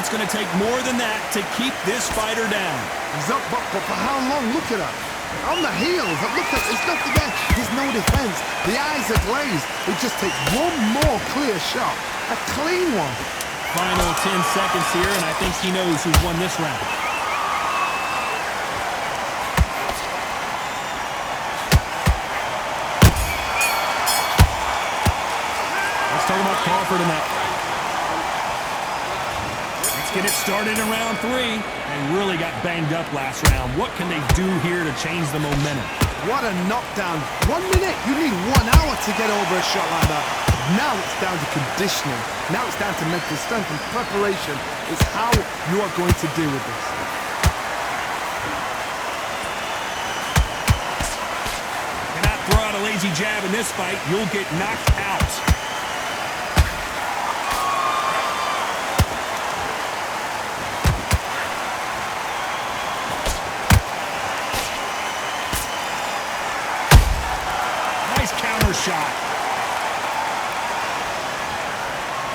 it's going to take more than that to keep this fighter down. He's up, but for how long? Look at that. On the heels, look at, there's nothing there. There's no defense. The eyes are glazed. It just takes one more clear shot. A clean one. Final 10 seconds here, and I think he knows who's won this round. Let's talk about Crawford in that. Let's get it started in round 3. They really got banged up last round. What can they do here to change the momentum? What a knockdown. 1 minute. You need 1 hour to get over a shot like that. Now it's down to conditioning. Now it's down to mental strength and preparation. It's how you are going to deal with this. Cannot throw out a lazy jab in this fight. You'll get knocked out. Nice counter shot.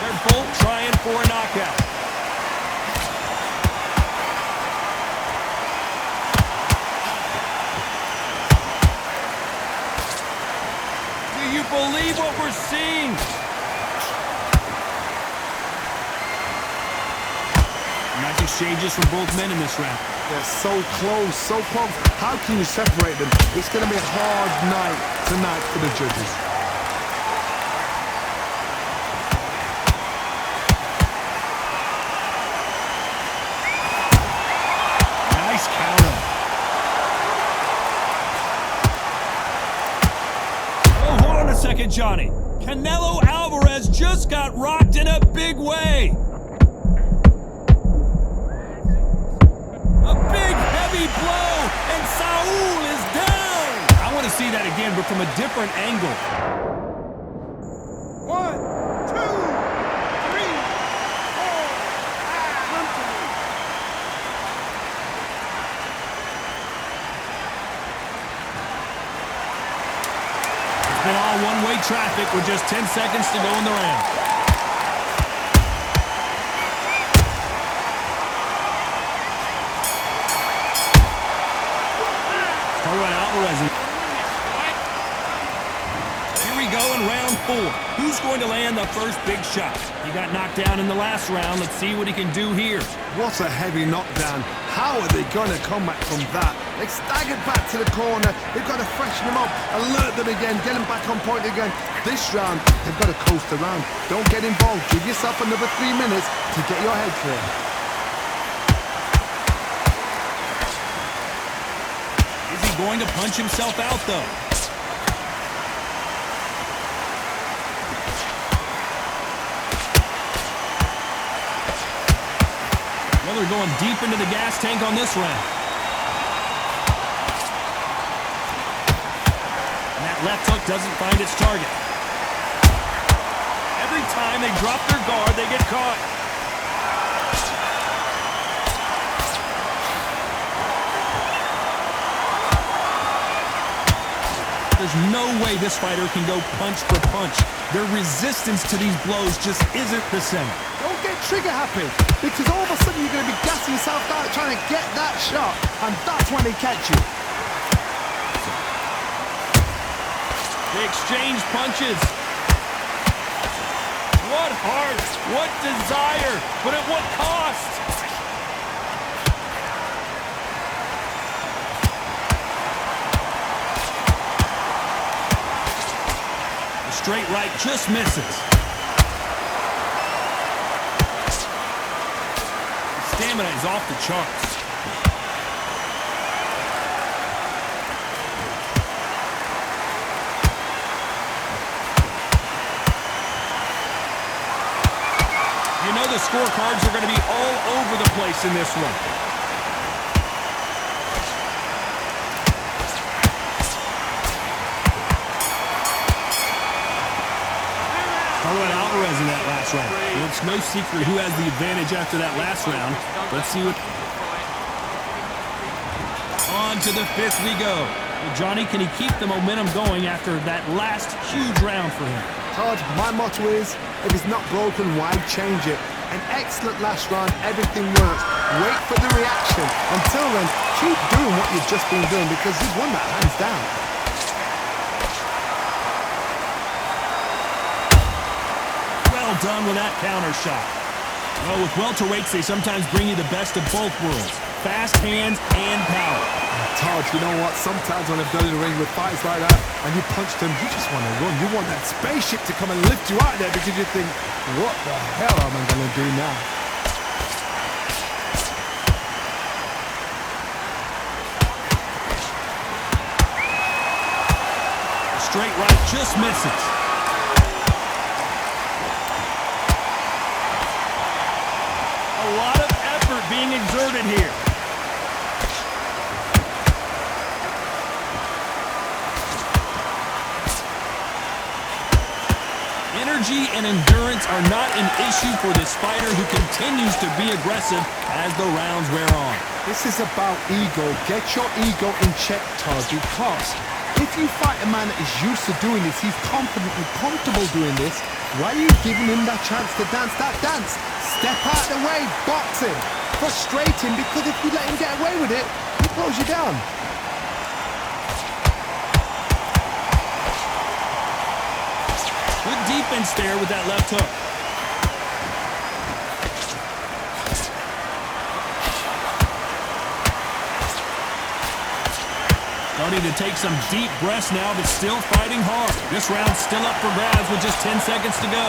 They're both trying for a knockout. Do you believe what we're seeing? Nice exchanges from both men in this round. They're so close, so close. How can you separate them? It's going to be a hard night tonight for the judges. Nice counter. Oh, hold on a second, Johnny. Canelo Alvarez just got rocked in a big way. A big, heavy blow, and Saul is down. I want to see that again, but from a different angle. 1, 2, 3, 4, 5. It's been all one-way traffic with just 10 seconds to go in the round. Talk about Alvarez. Here we go in round 4. Who's going to land the first big shot? He got knocked down in the last round. Let's see what he can do here. What a heavy knockdown. How are they going to come back from that? They staggered back to the corner. They've got to freshen them up, alert them again, get them back on point again. This round, they've got to coast around. Don't get involved. Give yourself another 3 minutes to get your head clear. Is he going to punch himself out, though? Well, they're going deep into the gas tank on this round. And that left hook doesn't find its target. Every time they drop their guard, they get caught. There's no way this fighter can go punch for punch. Their resistance to these blows just isn't the same. Don't get trigger happy, because all of a sudden you're going to be gassing yourself out trying to get that shot, and that's when they catch you. They exchange punches. What heart, what desire, but at what cost? The straight right just misses. The stamina is off the charts. You know the scorecards are going to be all over the place in this one. How about Alvarez in that last round? Well, it's no secret who has the advantage after that last round. Let's see what... On to the 5th we go. Well, Johnny, can he keep the momentum going after that last huge round for him? Todd, my motto is, if it's not broken, why change it? An excellent last round, everything works. Wait for the reaction. Until then, keep doing what you've just been doing because you've won that hands down. Well done with that counter shot. Well, with welterweights, they sometimes bring you the best of both worlds. Fast hands and power. Todd, you know what? Sometimes when I've done in the ring with fights like that, and you punch them, you just want to run. You want that spaceship to come and lift you out there because you think, what the hell am I going to do now? Straight right just misses. A lot of effort being exerted here. Energy and endurance are not an issue for this fighter who continues to be aggressive as the rounds wear on. This is about ego. Get your ego in check, Todd, because if you fight a man that is used to doing this, he's confident and comfortable doing this, why are you giving him that chance to dance that dance? Step out the way, box him. Frustrate him, because if you let him get away with it, he throws you down. Good defense there with that left hook. Starting to take some deep breaths now, but still fighting hard. This round's still up for grabs with just 10 seconds to go.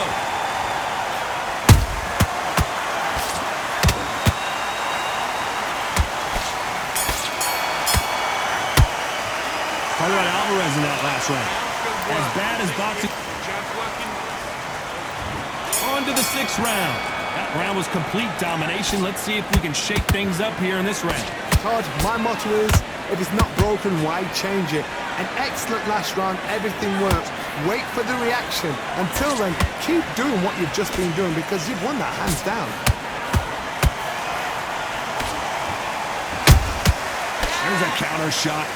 Talking about Alvarez in that last round. As bad as boxing. On to the 6th round. That round was complete domination. Let's see if we can shake things up here in this round. Todd, my motto is, if it's not broken, why change it? An excellent last round, everything works. Wait for the reaction. Until then, keep doing what you've just been doing because you've won that hands down. There's a counter shot.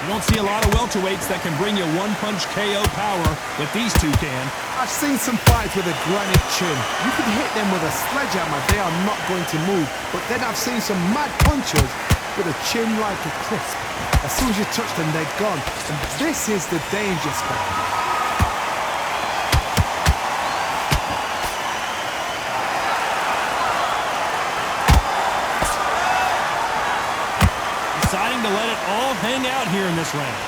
You don't see a lot of welterweights that can bring you one-punch KO power, but these two can. I've seen some fights with a granite chin. You can hit them with a sledgehammer, they are not going to move. But then I've seen some mad punchers with a chin like a crisp. As soon as you touch them, they're gone. And this is the danger spot. Deciding to let it all hang out here in this round.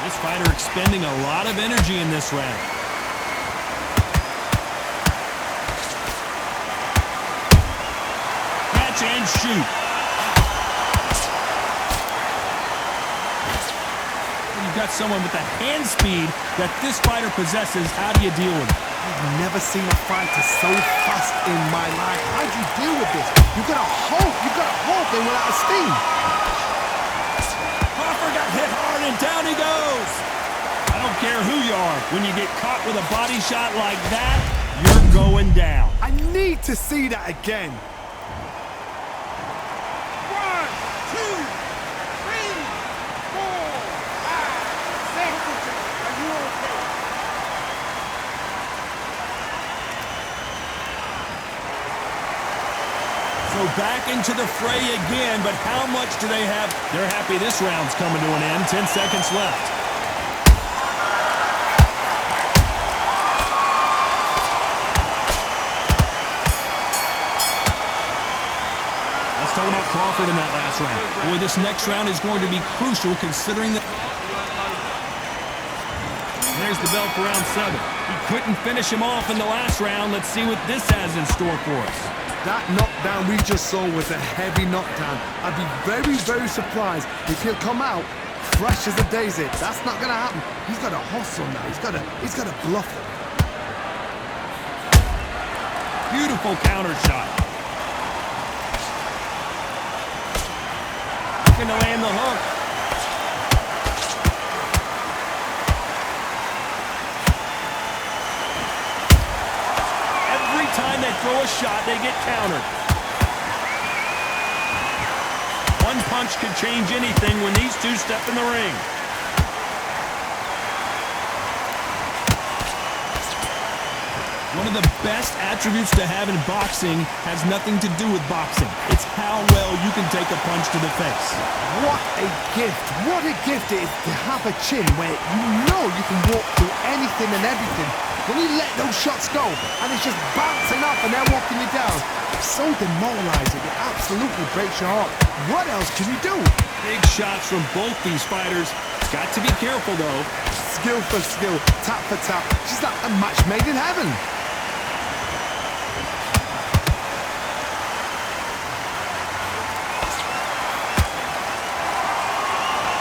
This fighter expending a lot of energy in this round. Catch and shoot. You've got someone with the hand speed that this fighter possesses. How do you deal with it? I've never seen a fighter so fast in my life. How do you deal with this? You've got to hope they will out of steam. Crawford got hit hard and down he goes. I don't care who you are. When you get caught with a body shot like that, you're going down. I need to see that again. 1, 2, 3, 4, 5, 6. Are you okay? So back into the fray again, but how much do they have? They're happy this round's coming to an end. 10 seconds left. Let's talk about Crawford in that last round. Boy, this next round is going to be crucial considering that... There's the bell for round 7. He couldn't finish him off in the last round. Let's see what this has in store for us. That knockdown we just saw was a heavy knockdown. I'd be very, very surprised if he'll come out fresh as a daisy. That's not going to happen. He's got to hustle now. He's got to bluff it. Beautiful counter shot. Looking to land the hook. Every time they throw a shot, they get countered. punch could change anything when these two step in the ring. One of the best attributes to have in boxing has nothing to do with boxing. It's how well you can take a punch to the face. What a gift. What a gift it is to have a chin where you know you can walk through anything and everything. When you let those shots go and it's just bouncing up and they're walking you down, it's so demoralizing. It absolutely breaks your heart. What else can you do? Big shots from both these fighters. Got to be careful, though. Skill for skill, tap for tap. She's like a match made in heaven.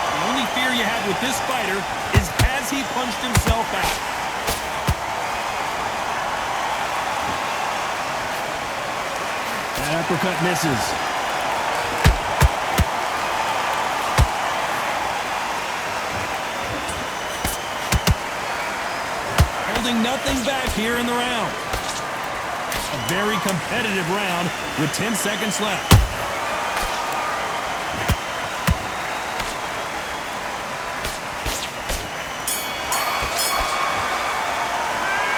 The only fear you have with this fighter is has he punched himself out? That uppercut misses. Holding nothing back here in the round. A very competitive round with 10 seconds left.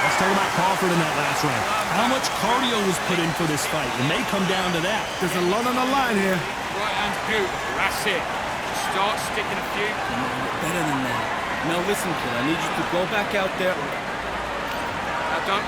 Let's talk about Crawford in that last round. How much cardio was put in for this fight? It may come down to that. There's a lot on the line here. Right hand's beautiful, that's it. Just start sticking a few. Better than that. Now listen, kid, I need you to go back out there. Now don't.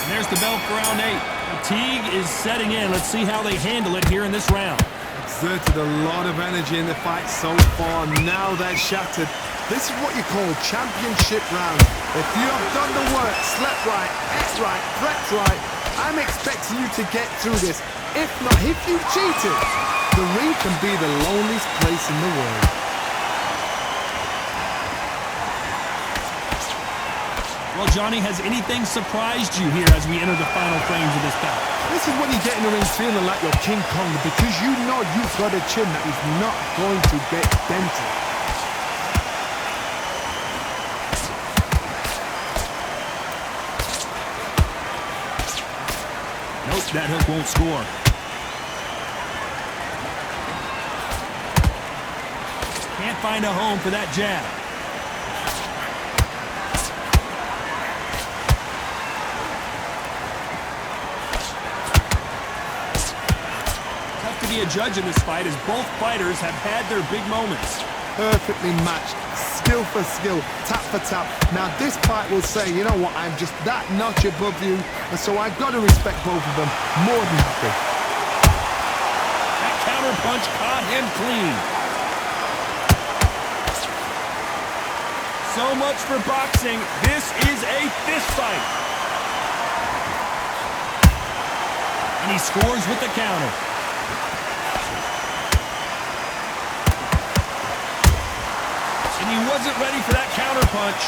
And there's the bell for round 8. Fatigue is setting in. Let's see how they handle it here in this round. Exerted a lot of energy in the fight so far. Now they're shattered. This is what you call championship round. If you have done the work, slept right, ate right, prepped right, I'm expecting you to get through this. If not, if you've cheated, the ring can be the loneliest place in the world. Well, Johnny, has anything surprised you here as we enter the final frames of this bout? This is when you get in the ring feeling like you're King Kong because you know you've got a chin that is not going to get dented. Nope, that hook won't score. Can't find a home for that jab. Tough to be a judge in this fight as both fighters have had their big moments. Perfectly matched, skill for skill, tap for tap. Now this fight will say, you know what, I'm just that notch above you, and so I've got to respect both of them more than happy. That counter punch caught him clean. So much for boxing. This is a fist fight. And he scores with the counter. And he wasn't ready for that counter punch.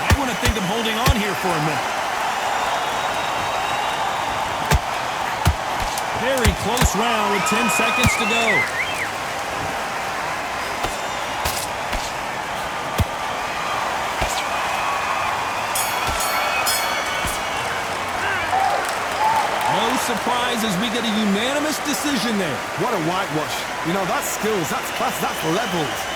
I want to think of holding on here for a minute. Very close round with 10 seconds to go. No surprise as we get a unanimous decision there. What a whitewash. You know, that's skills, that's class, that's levels.